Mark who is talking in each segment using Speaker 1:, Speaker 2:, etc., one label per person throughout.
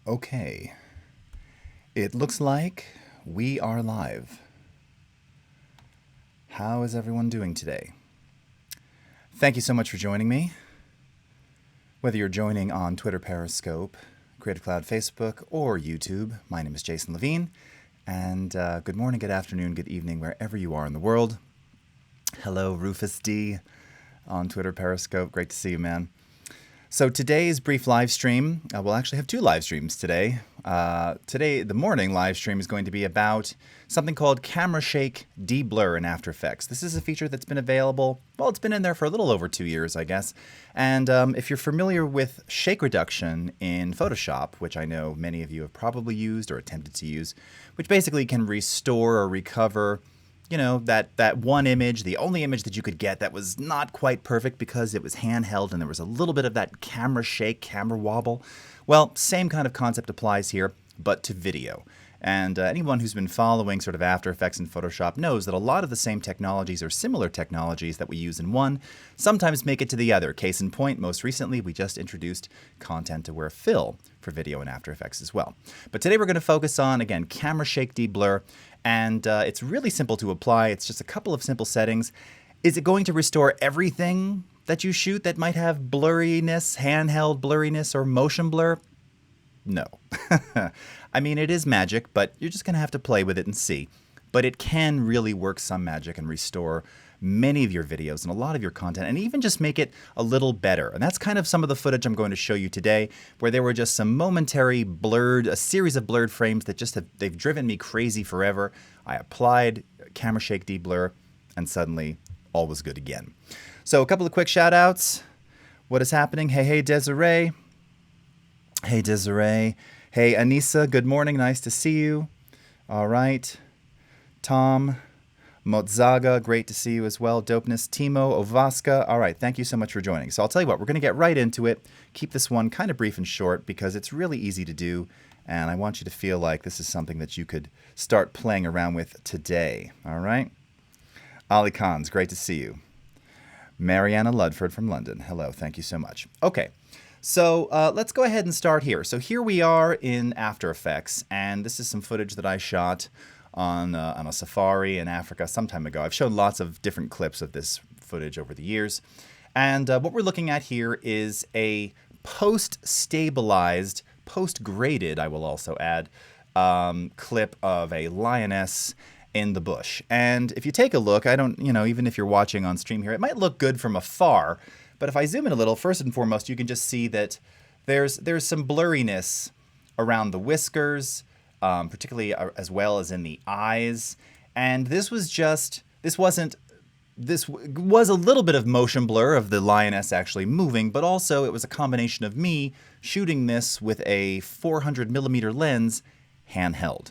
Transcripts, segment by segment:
Speaker 1: Okay, it looks like we are live. How is everyone doing today? Thank you so much for joining me. Whether you're joining on Twitter, Periscope, Creative Cloud, Facebook, or YouTube, my name is Jason Levine, and good morning, good afternoon, good evening, wherever you are in the world. Hello, Rufus D on Twitter, Periscope. Great to see you, man. So today's brief live stream, we'll actually have two live streams today. Today, the morning live stream is going to be about something called Camera-Shake DeBlur in After Effects. This is a feature that's been available, well, it's been in there for a little over 2 years, I guess. And if you're familiar with shake reduction in Photoshop, which I know many of you have probably used or attempted to use, which basically can restore or recover, you know, that one image, the only image that you could get that was not quite perfect because it was handheld and there was a little bit of that camera shake, camera wobble. Well, same kind of concept applies here, but to video. And anyone who's been following sort of After Effects in Photoshop knows that a lot of the same technologies or similar technologies that we use in one sometimes make it to the other. Case in point, most recently, we just introduced Content-Aware Fill for video in After Effects as well. But today we're going to focus on, again, Camera-Shake DeBlur. And it's really simple to apply. It's just a couple of simple settings. Is it going to restore everything that you shoot that might have blurriness, handheld blurriness, or motion blur? No. I mean, it is magic, but you're just going to have to play with it and see. But it can really work some magic and restore many of your videos and a lot of your content, and even just make it a little better. And that's kind of some of the footage I'm going to show you today, where there were just some momentary blurred, a series of blurred frames that just they've driven me crazy forever. I applied Camera-Shake DeBlur, and suddenly all was good again. So a couple of quick shout outs. What is happening? Hey, Desiree. Hey, Desiree. Hey, Anissa, good morning. Nice to see you. All right. Tom. Motzaga, great to see you as well. Dopeness, Timo, Ovaska. All right, thank you so much for joining. So I'll tell you what, we're going to get right into it. Keep this one kind of brief and short because it's really easy to do, and I want you to feel like this is something that you could start playing around with today. All right? Ali Khans, great to see you. Mariana Ludford from London. Hello, thank you so much. Okay, so let's go ahead and start here. So here we are in After Effects, and this is some footage that I shot on a safari in Africa some time ago. I've shown lots of different clips of this footage over the years. And what we're looking at here is a post-stabilized, post-graded, I will also add, clip of a lioness in the bush. And if you take a look, even if you're watching on stream here, it might look good from afar. But if I zoom in a little, first and foremost, you can just see that there's some blurriness around the whiskers, particularly as well as in the eyes. And this was a little bit of motion blur of the lioness actually moving, but also it was a combination of me shooting this with a 400mm lens handheld.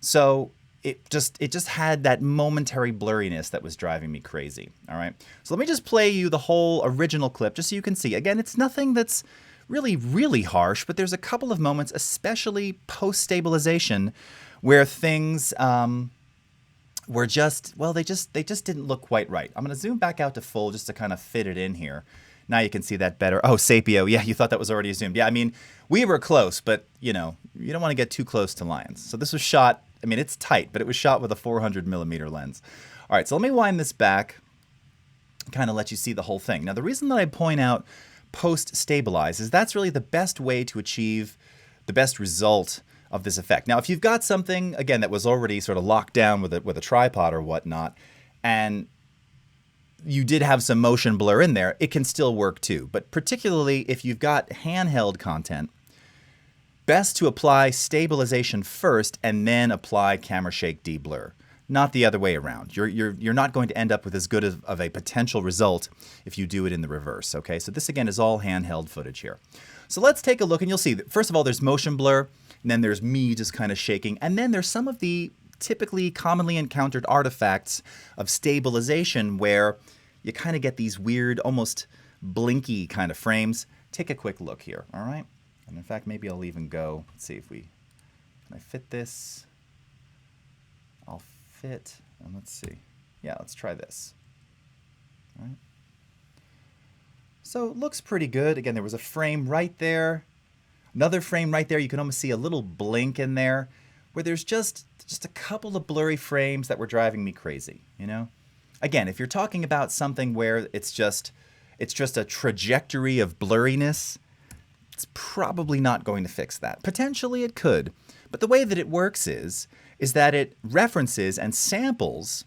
Speaker 1: So it just had that momentary blurriness that was driving me crazy. All right. So let me just play you the whole original clip just so you can see. Again, it's nothing that's really, really harsh, but there's a couple of moments, especially post-stabilization, where things were just, well, they just didn't look quite right. I'm going to zoom back out to full just to kind of fit it in here. Now you can see that better. Oh, Sapio, yeah, you thought that was already zoomed. Yeah, I mean, we were close, but, you know, you don't want to get too close to lions. So this was shot, I mean, it's tight, but it was shot with a 400mm lens. All right, so let me wind this back, kind of let you see the whole thing. Now, the reason that I point out post-stabilize is that's really the best way to achieve the best result of this effect. Now, if you've got something, again, that was already sort of locked down with a tripod or whatnot, and you did have some motion blur in there, it can still work too. But particularly if you've got handheld content, best to apply stabilization first and then apply Camera-Shake DeBlur. Not the other way around. You're not going to end up with as good of a potential result if you do it in the reverse, okay? So this, again, is all handheld footage here. So let's take a look, and you'll see that, first of all, there's motion blur, and then there's me just kind of shaking, and then there's some of the typically commonly encountered artifacts of stabilization where you kind of get these weird, almost blinky kind of frames. Take a quick look here, all right? And in fact, maybe I'll even go, let's see if can I fit this? I'll fit, and let's see. Yeah, let's try this. All right. So it looks pretty good. Again, there was a frame right there. Another frame right there, you can almost see a little blink in there where there's just a couple of blurry frames that were driving me crazy, you know? Again, if you're talking about something where it's just a trajectory of blurriness, it's probably not going to fix that. Potentially it could, but the way that it works is that it references and samples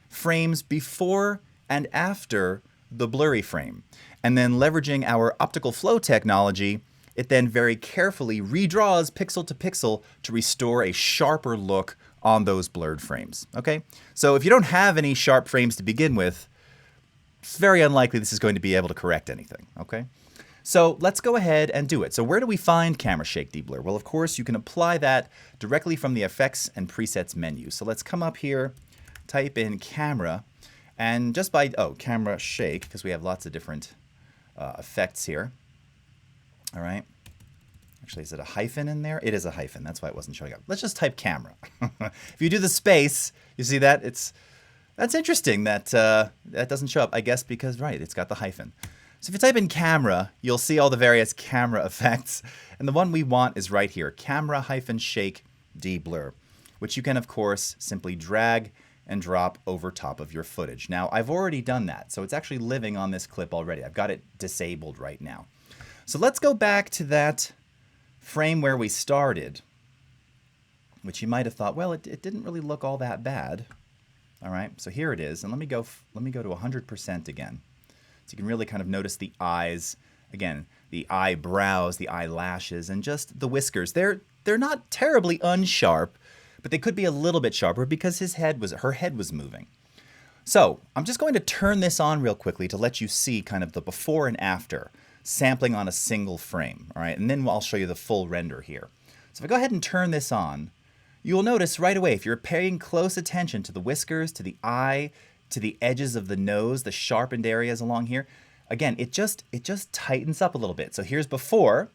Speaker 1: frames before and after the blurry frame. And then leveraging our optical flow technology, it then very carefully redraws pixel to pixel to restore a sharper look on those blurred frames. Okay? So if you don't have any sharp frames to begin with, it's very unlikely this is going to be able to correct anything. Okay? So let's go ahead and do it. So where do we find Camera-Shake DeBlur? Well, of course, you can apply that directly from the Effects and Presets menu. So let's come up here, type in Camera, and just by, Camera-Shake, because we have lots of different effects here. All right. Actually, is it a hyphen in there? It is a hyphen. That's why it wasn't showing up. Let's just type camera. If you do the space, you see that? That's interesting that that doesn't show up, I guess, because, right, it's got the hyphen. So if you type in camera, you'll see all the various camera effects. And the one we want is right here, Camera-Shake DeBlur, which you can, of course, simply drag and drop over top of your footage. Now, I've already done that, so it's actually living on this clip already. I've got it disabled right now. So let's go back to that frame where we started, which you might have thought, well, it didn't really look all that bad. All right, so here it is, and let me go to 100% again. So you can really kind of notice the eyes, again, the eyebrows, the eyelashes, and just the whiskers. They're not terribly unsharp, but they could be a little bit sharper because her head was moving. So I'm just going to turn this on real quickly to let you see kind of the before and after, sampling on a single frame, all right? And then I'll show you the full render here. So if I go ahead and turn this on, you will notice right away, if you're paying close attention to the whiskers, to the eye, to the edges of the nose, the sharpened areas along here, again, it just tightens up a little bit. So here's before.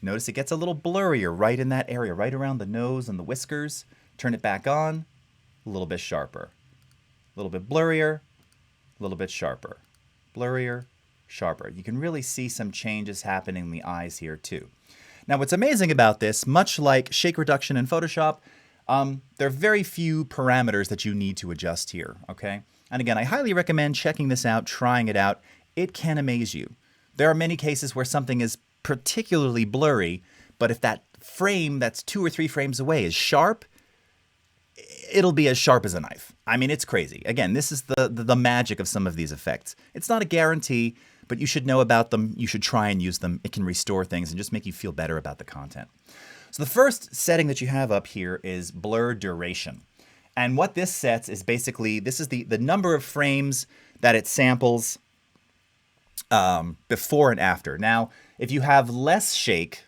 Speaker 1: Notice it gets a little blurrier right in that area, right around the nose and the whiskers. Turn it back on, a little bit sharper. A little bit blurrier, a little bit sharper. Blurrier, sharper. You can really see some changes happening in the eyes here too. Now what's amazing about this, much like shake reduction in Photoshop, there are very few parameters that you need to adjust here, okay? And again, I highly recommend checking this out, trying it out. It can amaze you. There are many cases where something is particularly blurry, but if that frame that's 2 or 3 frames away is sharp, it'll be as sharp as a knife. I mean, it's crazy. Again, this is the magic of some of these effects. It's not a guarantee, but you should know about them. You should try and use them. It can restore things and just make you feel better about the content. So the first setting that you have up here is blur duration. And what this sets is basically, this is the number of frames that it samples before and after. Now, if you have less shake,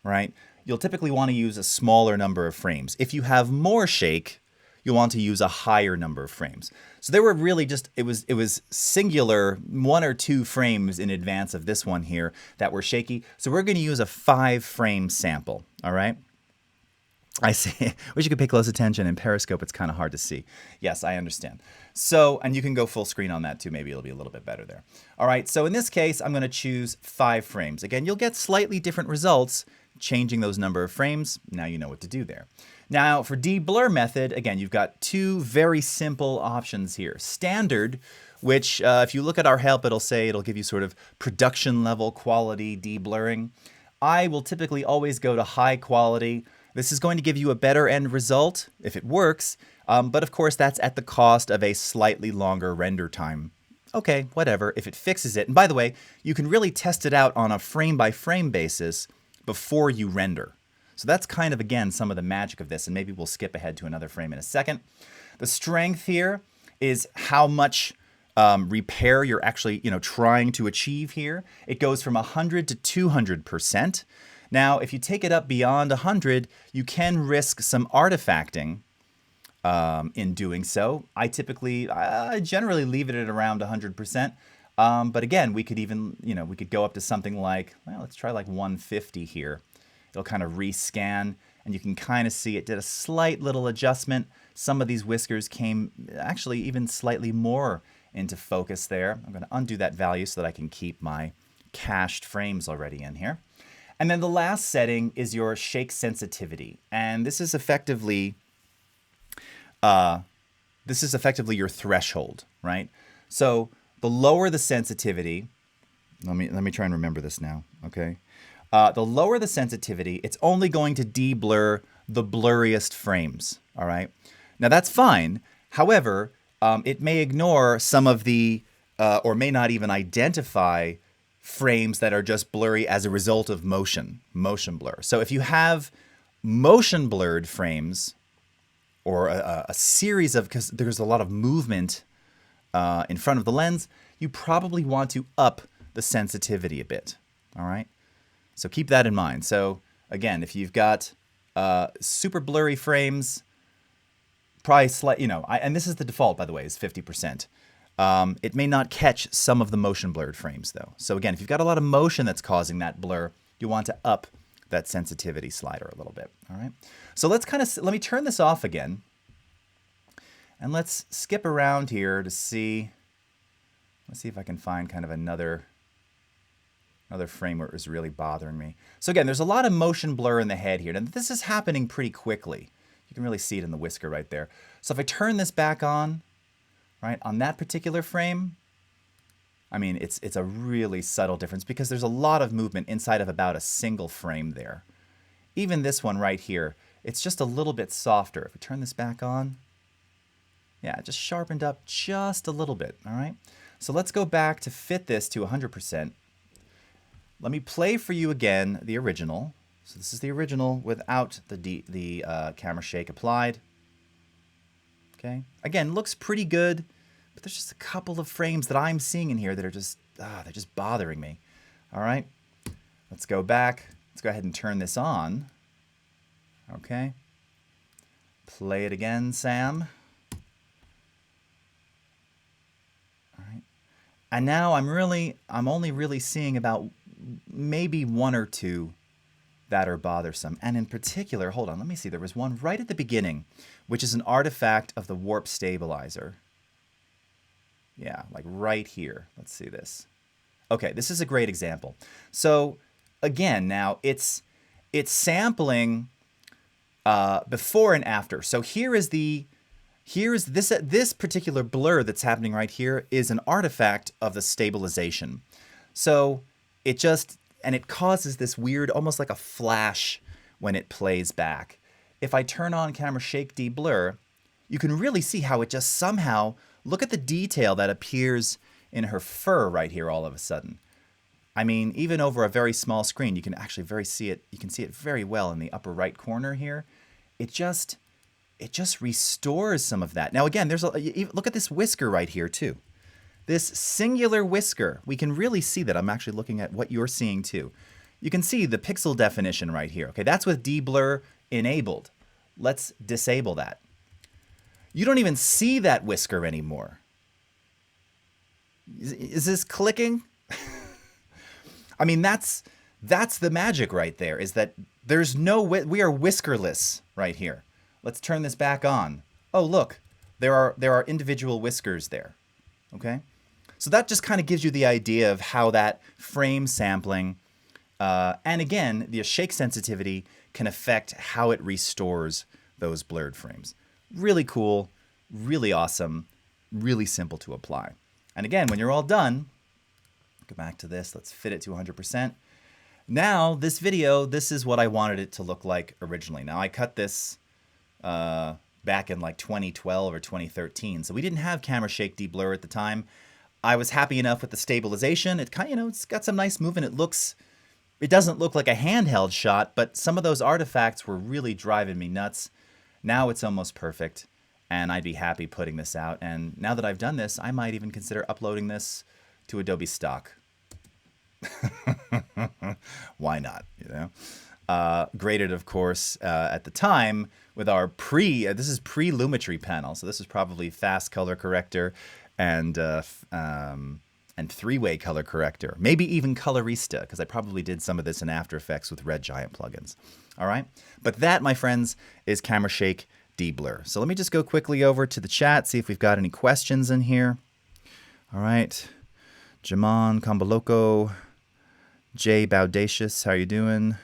Speaker 1: right, you'll typically want to use a smaller number of frames. If you have more shake, you'll want to use a higher number of frames. So there were really just, it was singular 1 or 2 frames in advance of this one here that were shaky. So we're going to use a 5-frame sample, all right? I see. Wish you could pay close attention. In Periscope, it's kind of hard to see. Yes, I understand. So, and you can go full screen on that too. Maybe it'll be a little bit better there. All right, so in this case, I'm going to choose 5 frames. Again, you'll get slightly different results changing those number of frames. Now you know what to do there. Now for deblur method, again, you've got 2 very simple options here. Standard, which if you look at our help, it'll give you sort of production level quality deblurring. I will typically always go to high quality. This is going to give you a better end result if it works, but of course that's at the cost of a slightly longer render time. Okay, whatever, if it fixes it. And by the way, you can really test it out on a frame-by-frame basis before you render. So that's kind of, again, some of the magic of this, and maybe we'll skip ahead to another frame in a second. The strength here is how much repair you're actually, trying to achieve here. It goes from 100 to 200%. Now, if you take it up beyond 100, you can risk some artifacting in doing so. I generally leave it at around 100%. But again, we could even, we could go up to something like, well, let's try like 150 here. It'll kind of rescan, and you can kind of see it did a slight little adjustment. Some of these whiskers came actually even slightly more into focus there. I'm going to undo that value so that I can keep my cached frames already in here. And then the last setting is your shake sensitivity. And this is effectively your threshold, right? So the lower the sensitivity, let me try and remember this now, okay? The lower the sensitivity, it's only going to de-blur the blurriest frames, all right? Now that's fine. However, it may ignore some of the, or may not even identify frames that are just blurry as a result of motion blur. So if you have motion blurred frames, or a series of, because there's a lot of movement in front of the lens, you probably want to up the sensitivity a bit, all right? So keep that in mind. So again, if you've got super blurry frames, probably and this is the default, by the way, is 50%. It may not catch some of the motion blurred frames though. So again, if you've got a lot of motion that's causing that blur, you want to up that sensitivity slider a little bit, all right? So let me turn this off again, and let's skip around here to see, let's see if I can find kind of another frame where it was really bothering me. So again, there's a lot of motion blur in the head here, and this is happening pretty quickly. You can really see it in the whisker right there. So if I turn this back on, right, on that particular frame, I mean, it's a really subtle difference because there's a lot of movement inside of about a single frame there. Even this one right here, it's just a little bit softer. If we turn this back on, yeah, it just sharpened up just a little bit, all right? So let's go back to fit this to 100%. Let me play for you again the original. So this is the original without the camera shake applied. Okay, again, looks pretty good, but there's just a couple of frames that I'm seeing in here that are just, they're just bothering me. All right, let's go back. Let's go ahead and turn this on. Okay, play it again, Sam. All right, and now I'm only really seeing about maybe one or two that are bothersome. And in particular, hold on, let me see. There was one right at the beginning, which is an artifact of the warp stabilizer. Yeah, like right here. Let's see this. Okay, this is a great example. So again, now it's sampling before and after. So here's this particular blur that's happening right here is an artifact of the stabilization. So it causes this weird, almost like a flash when it plays back. If I turn on Camera-Shake DeBlur, you can really see how it just somehow, look at the detail that appears in her fur right here all of a sudden. I mean, even over a very small screen, you can actually see it very well in the upper right corner here. It just restores some of that. Now again, look at this whisker right here too. This singular whisker, we can really see that. I'm actually looking at what you're seeing too. You can see the pixel definition right here. Okay, that's with DeBlur enabled. Let's disable that. You don't even see that whisker anymore. Is this clicking? I mean, that's the magic right there, is that there's we are whiskerless right here. Let's turn this back on. Oh, look, there are individual whiskers there. Okay, so that just kind of gives you the idea of how that frame sampling, and again, the shake sensitivity can affect how it restores those blurred frames. Really cool, really awesome, really simple to apply. And again, when you're all done, go back to this, let's fit it to 100%. Now, this video, this is what I wanted it to look like originally. Now, I cut this back in like 2012 or 2013, so we didn't have Camera-Shake DeBlur at the time. I was happy enough with the stabilization. It kind of, it's got some nice movement. It doesn't look like a handheld shot, but some of those artifacts were really driving me nuts. Now it's almost perfect, and I'd be happy putting this out. And now that I've done this, I might even consider uploading this to Adobe Stock. Why not, you know? Graded, of course, at the time with our this is pre-Lumetri panel. So this is probably fast color corrector and three-way color corrector, maybe even Colorista, because I probably did some of this in After Effects with Red Giant plugins. All right, but that, my friends, is Camera-Shake DeBlur. So let me just go quickly over to the chat, see if we've got any questions in here. All right, Jamon Kambaloko, Jay Baudacious, how are you doing?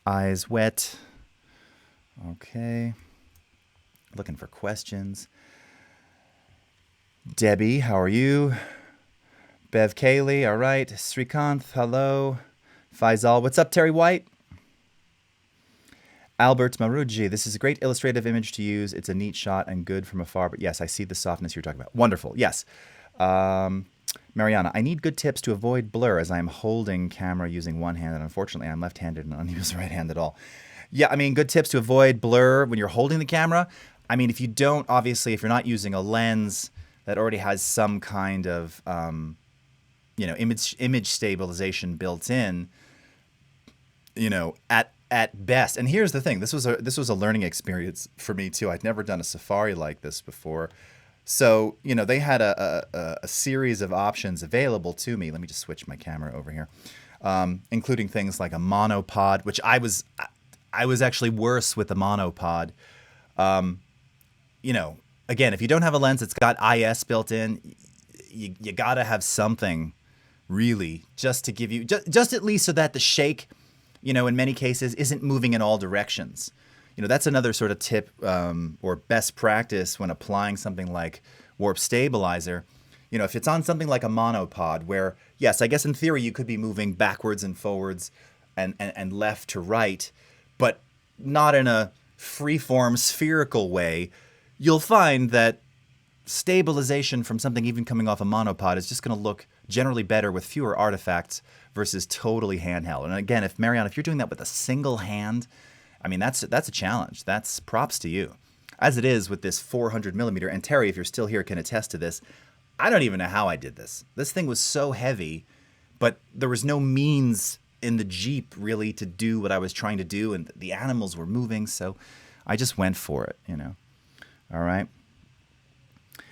Speaker 1: Eyes wet. Okay. Looking for questions. Debbie, how are you? Bev Kaylee, all right. Srikanth, hello. Faisal, what's up, Terry White? Albert Maruji, this is a great illustrative image to use. It's a neat shot and good from afar, but yes, I see the softness you're talking about. Wonderful, yes. Mariana, I need good tips to avoid blur as I'm holding camera using one hand, and unfortunately I'm left-handed and I don't use the right hand at all. Yeah, I mean, good tips to avoid blur when you're holding the camera. I mean, if you don't, obviously, if you're not using a lens that already has some kind of, image stabilization built in, at best. And here's the thing: this was a learning experience for me too. I'd never done a safari like this before, so they had a series of options available to me. Let me just switch my camera over here, including things like a monopod, which I was actually worse with the monopod. Again, if you don't have a lens that's got IS built in, you gotta have something really just to give you just at least so that the shake, in many cases isn't moving in all directions. That's another sort of tip or best practice when applying something like warp stabilizer. If it's on something like a monopod where, yes, I guess in theory you could be moving backwards and forwards and left to right, but not in a freeform spherical way, you'll find that stabilization from something even coming off a monopod is just going to look generally better with fewer artifacts versus totally handheld. And again, if you're doing that with a single hand, I mean, that's a challenge. That's props to you. As it is with this 400 millimeter, and Terry, if you're still here, can attest to this. I don't even know how I did this. This thing was so heavy, but there was no means in the Jeep really to do what I was trying to do, and the animals were moving, so I just went for it, All right.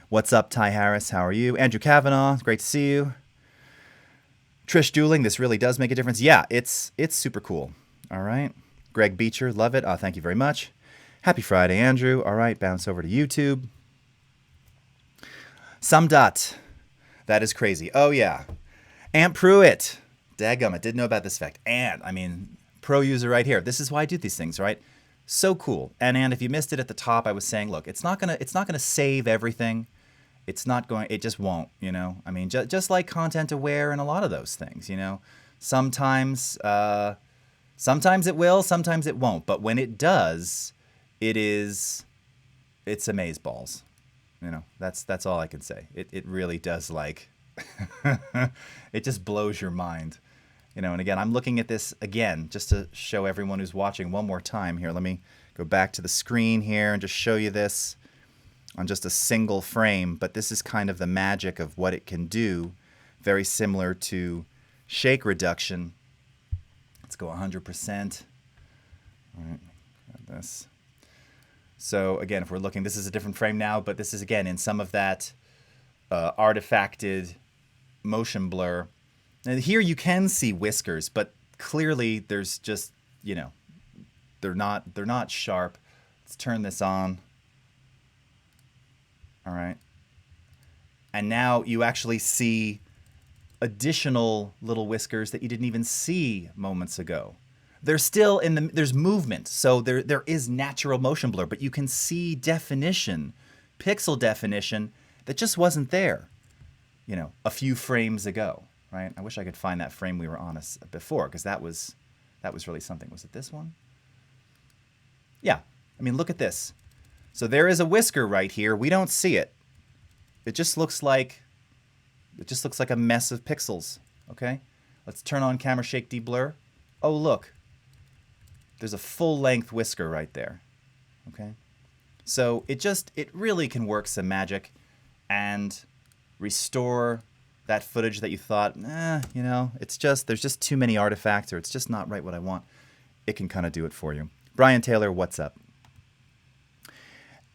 Speaker 1: What's up, Ty Harris? How are you? Andrew Kavanaugh, great to see you. Trish Dueling, this really does make a difference. Yeah, it's super cool. All right. Greg Beecher, love it. Thank you very much. Happy Friday, Andrew. All right, bounce over to YouTube. Sumdot, that is crazy. Oh, yeah. Ant Pruitt. Dadgummit, didn't know about this fact. And, pro user right here. This is why I do these things, right? So cool. And if you missed it at the top, I was saying, look, it's not gonna save everything. It just won't, just like content aware and a lot of those things, sometimes it will, sometimes it won't. But when it does, it's amazeballs. That's all I can say. It really does, like, it just blows your mind. And again, I'm looking at this again just to show everyone who's watching one more time here. Let me go back to the screen here and just show you this on just a single frame. But this is kind of the magic of what it can do. Very similar to shake reduction. Let's go 100%. All right, grab this. So again, if we're looking, this is a different frame now, but this is again in some of that artifacted motion blur. And here you can see whiskers, but clearly there's just, they're not sharp. Let's turn this on. All right. And now you actually see additional little whiskers that you didn't even see moments ago. They're still there's movement, so there is natural motion blur, but you can see definition, pixel definition that just wasn't there, a few frames ago. Right? I wish I could find that frame we were on before, because that was really something. Was it this one? Yeah. Look at this. So there is a whisker right here. We don't see it. It just looks like a mess of pixels. Okay? Let's turn on Camera-Shake DeBlur. Oh, look. There's a full-length whisker right there. Okay? So it really can work some magic and restore that footage that you thought, there's just too many artifacts, or it's just not right what I want. It can kind of do it for you. Brian Taylor, what's up?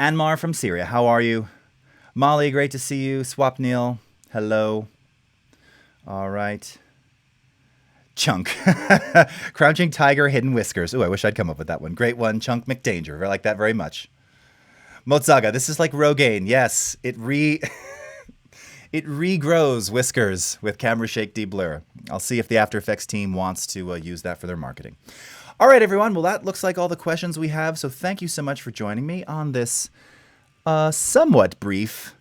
Speaker 1: Anmar from Syria, how are you? Molly, great to see you. Swapnil, hello. All right. Chunk. Crouching Tiger, Hidden Whiskers. Ooh, I wish I'd come up with that one. Great one. Chunk McDanger. I like that very much. Mozaga, this is like Rogaine. Yes, it it regrows whiskers with Camera-Shake DeBlur. I'll see if the After Effects team wants to use that for their marketing. All right, everyone. Well, that looks like all the questions we have. So thank you so much for joining me on this somewhat brief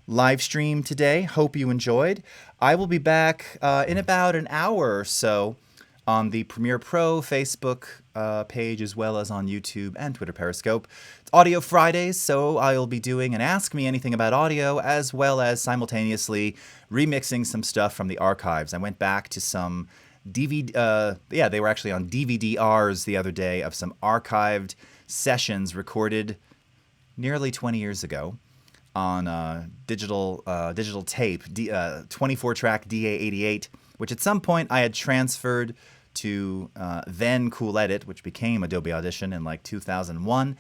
Speaker 1: live stream today. Hope you enjoyed. I will be back in about an hour or so on the Premiere Pro Facebook page, as well as on YouTube and Twitter Periscope. It's Audio Fridays, so I'll be doing an Ask Me Anything About Audio, as well as simultaneously remixing some stuff from the archives. I went back to some DVD, they were actually on DVD-Rs the other day of some archived sessions recorded nearly 20 years ago on digital tape, 24-track DA88, which at some point I had transferred to then Cool Edit, which became Adobe Audition in like 2001.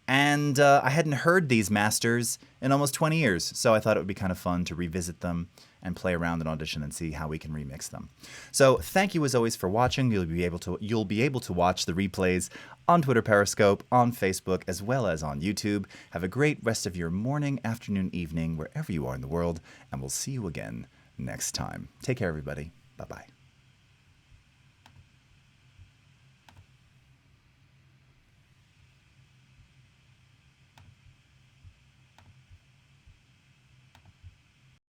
Speaker 1: And I hadn't heard these masters in almost 20 years, so I thought it would be kind of fun to revisit them and play around in Audition and see how we can remix them. So thank you as always for watching. You'll be able to watch the replays on Twitter Periscope, on Facebook, as well as on YouTube. Have a great rest of your morning, afternoon, evening, wherever you are in the world, and we'll see you again next time. Take care, everybody. Bye-bye.